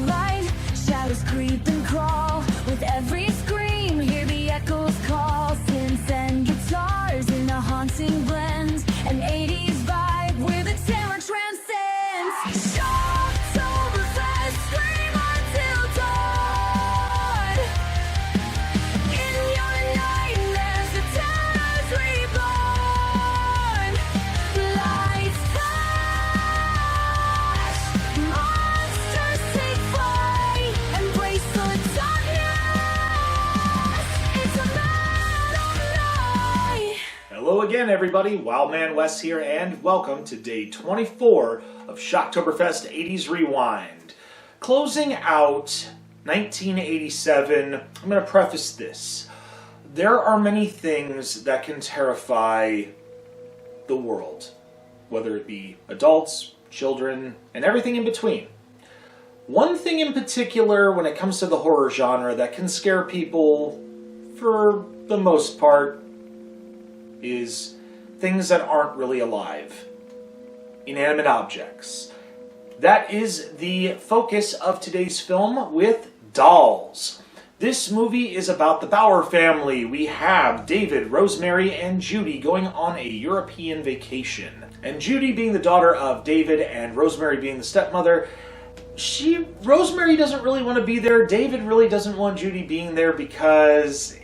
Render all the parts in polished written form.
light. Shadows creep and crawl with every scream. Hear the echoes call. Synths and guitars in a haunting blend. An 80s vibe where the terror transcends. Oktoberfest, scream until dawn. In your nightmares, the terror's reborn. Lights flash, monsters take flight. Embrace the darkness. It's a metal night. Hello again, everybody. Wildman Wes here, and welcome to day 24 of Shocktoberfest 80s Rewind. Closing out 1987, I'm going to preface this. There are many things that can terrify the world, whether it be adults, children, and everything in between. One thing in particular when it comes to the horror genre that can scare people, for the most part, is things that aren't really alive. Inanimate objects. That is the focus of today's film with dolls. This movie is about the Bauer family. We have David, Rosemary, and Judy going on a European vacation. And Judy being the daughter of David and Rosemary being the stepmother, Rosemary doesn't really want to be there. David really doesn't want Judy being there because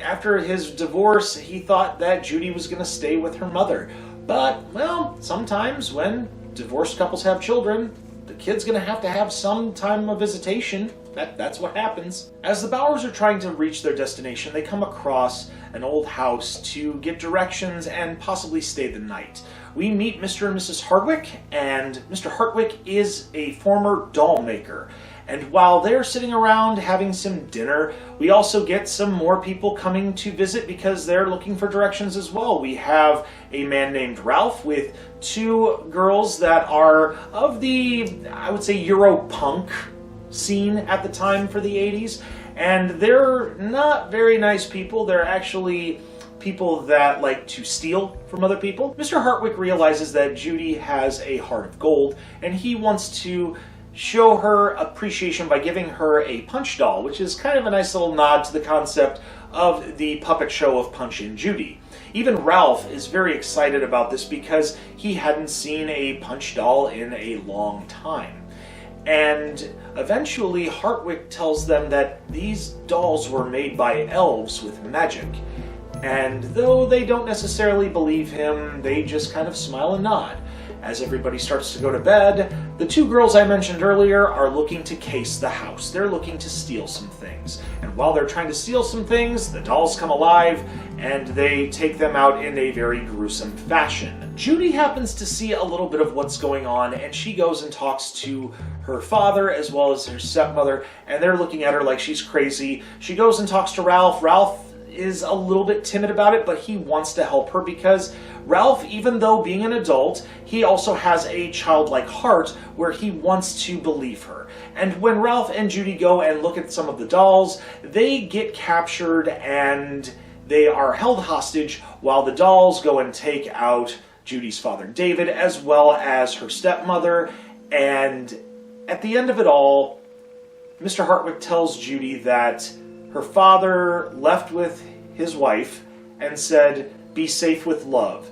after his divorce, he thought that Judy was going to stay with her mother. But, well, sometimes when divorced couples have children, the kid's going to have some time of visitation. That's what happens. As the Bauers are trying to reach their destination, they come across an old house to get directions and possibly stay the night. We meet Mr. and Mrs. Hardwick, and Mr. Hardwick is a former doll maker. And while they're sitting around having some dinner, we also get some more people coming to visit because they're looking for directions as well. We have a man named Ralph with two girls that are of the, I would say, Europunk scene at the time for the 80s. And they're not very nice people. They're actually people that like to steal from other people. Mr. Hardwick realizes that Judy has a heart of gold, and he wants to show her appreciation by giving her a Punch doll, which is kind of a nice little nod to the concept of the puppet show of Punch and Judy. Even Ralph is very excited about this because he hadn't seen a Punch doll in a long time. And eventually Hardwick tells them that these dolls were made by elves with magic. And though they don't necessarily believe him, they just kind of smile and nod. As everybody starts to go to bed, the two girls I mentioned earlier are looking to case the house. They're looking to steal some things. And while they're trying to steal some things, the dolls come alive and they take them out in a very gruesome fashion. Judy happens to see a little bit of what's going on, and she goes and talks to her father as well as her stepmother, and they're looking at her like she's crazy. She goes and talks to Ralph. Ralph is a little bit timid about it, but he wants to help her because Ralph, even though being an adult, he also has a childlike heart where he wants to believe her. And when Ralph and Judy go and look at some of the dolls, they get captured and they are held hostage while the dolls go and take out Judy's father, David, as well as her stepmother. And at the end of it all, Mr. Hardwick tells Judy that her father left with his wife and said, "Be safe with love."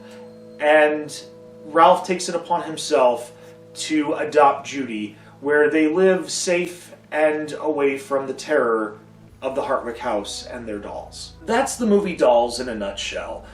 And Ralph takes it upon himself to adopt Judy, where they live safe and away from the terror of the Hardwick house and their dolls. That's the movie Dolls in a nutshell.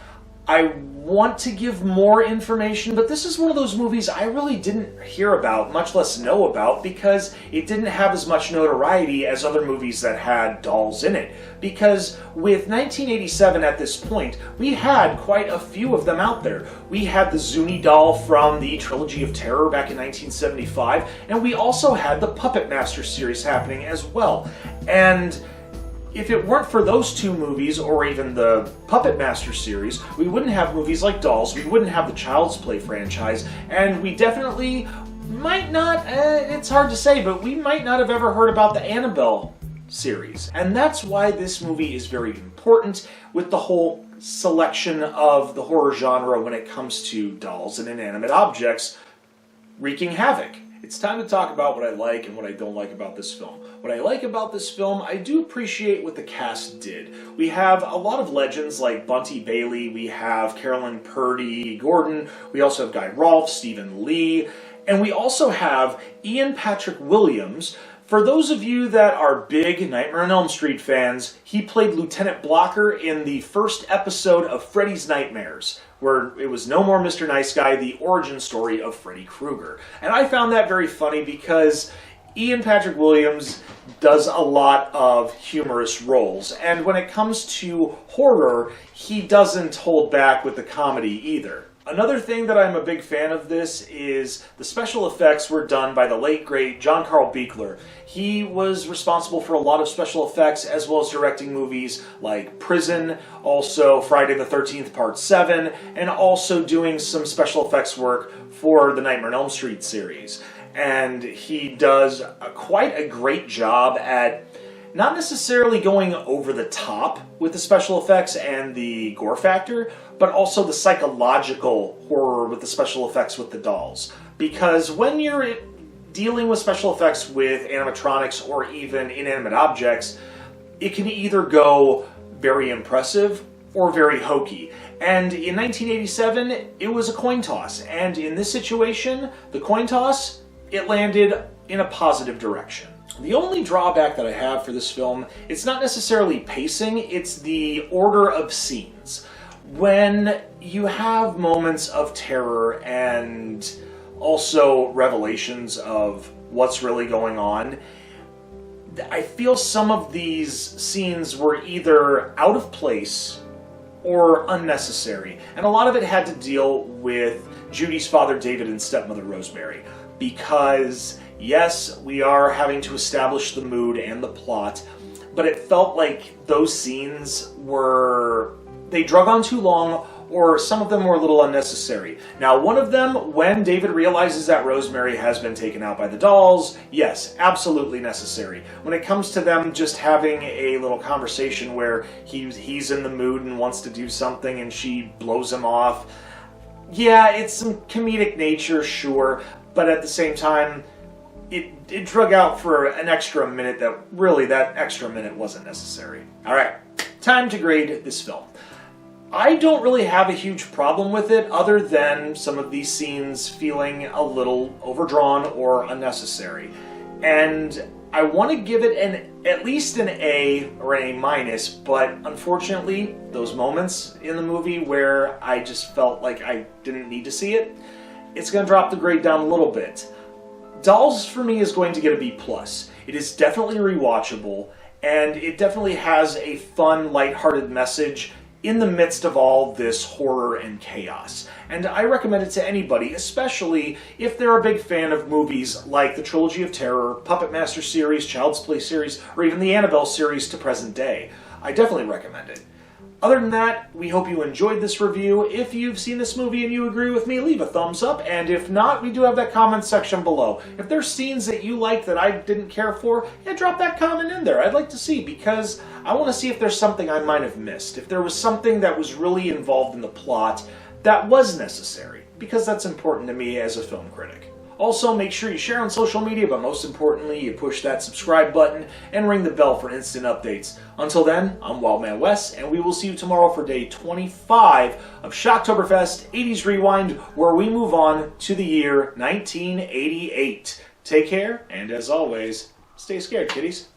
I want to give more information, but this is one of those movies I really didn't hear about, much less know about, because it didn't have as much notoriety as other movies that had dolls in it. Because with 1987 at this point, we had quite a few of them out there. We had the Zuni doll from the Trilogy of Terror back in 1975, and we also had the Puppet Master series happening as well. And if it weren't for those two movies, or even the Puppet Master series, we wouldn't have movies like Dolls, we wouldn't have the Child's Play franchise, and we definitely might not, it's hard to say, but we might not have ever heard about the Annabelle series. And that's why this movie is very important with the whole selection of the horror genre when it comes to dolls and inanimate objects wreaking havoc. It's time to talk about what I like and what I don't like about this film. What I like about this film, I do appreciate what the cast did. We have a lot of legends like Bunty Bailey, we have Carolyn Purdy Gordon, we also have Guy Rolfe, Stephen Lee, and we also have Ian Patrick Williams. For those of you that are big Nightmare on Elm Street fans, he played Lieutenant Blocker in the first episode of Freddy's Nightmares, where it was No More Mr. Nice Guy, the origin story of Freddy Krueger. And I found that very funny because Ian Patrick Williams does a lot of humorous roles. And when it comes to horror, he doesn't hold back with the comedy either. Another thing that I'm a big fan of this is the special effects were done by the late, great John Carl Buechler. He was responsible for a lot of special effects as well as directing movies like Prison, also Friday the 13th Part 7, and also doing some special effects work for the Nightmare on Elm Street series. And he does quite a great job at not necessarily going over the top with the special effects and the gore factor, but also the psychological horror with the special effects with the dolls. Because when you're dealing with special effects with animatronics or even inanimate objects, it can either go very impressive or very hokey. And in 1987, it was a coin toss. And in this situation, the coin toss, it landed in a positive direction. The only drawback that I have for this film, it's not necessarily pacing, it's the order of scenes. When you have moments of terror and also revelations of what's really going on, I feel some of these scenes were either out of place or unnecessary. And a lot of it had to deal with Judy's father David and stepmother Rosemary. Because yes, we are having to establish the mood and the plot, but it felt like those scenes they drug on too long, or some of them were a little unnecessary. Now, one of them, when David realizes that Rosemary has been taken out by the dolls, yes, absolutely necessary. When it comes to them just having a little conversation where he's in the mood and wants to do something and she blows him off, yeah, it's some comedic nature, sure, but at the same time, it drug out for an extra minute that extra minute wasn't necessary. Alright, time to grade this film. I don't really have a huge problem with it other than some of these scenes feeling a little overdrawn or unnecessary. And I want to give it at least an A or an A minus, but unfortunately, those moments in the movie where I just felt like I didn't need to see it, it's going to drop the grade down a little bit. Dolls, for me, is going to get a B+. It is definitely rewatchable, and it definitely has a fun, lighthearted message in the midst of all this horror and chaos. And I recommend it to anybody, especially if they're a big fan of movies like the Trilogy of Terror, Puppet Master series, Child's Play series, or even the Annabelle series to present day. I definitely recommend it. Other than that, we hope you enjoyed this review. If you've seen this movie and you agree with me, leave a thumbs up, and if not, we do have that comment section below. If there's scenes that you like that I didn't care for, yeah, drop that comment in there. I'd like to see, because I want to see if there's something I might have missed. If there was something that was really involved in the plot that was necessary, because that's important to me as a film critic. Also, make sure you share on social media, but most importantly, you push that subscribe button and ring the bell for instant updates. Until then, I'm Wildman Wes, and we will see you tomorrow for day 25 of Shocktoberfest 80s Rewind, where we move on to the year 1988. Take care, and as always, stay scared, kiddies.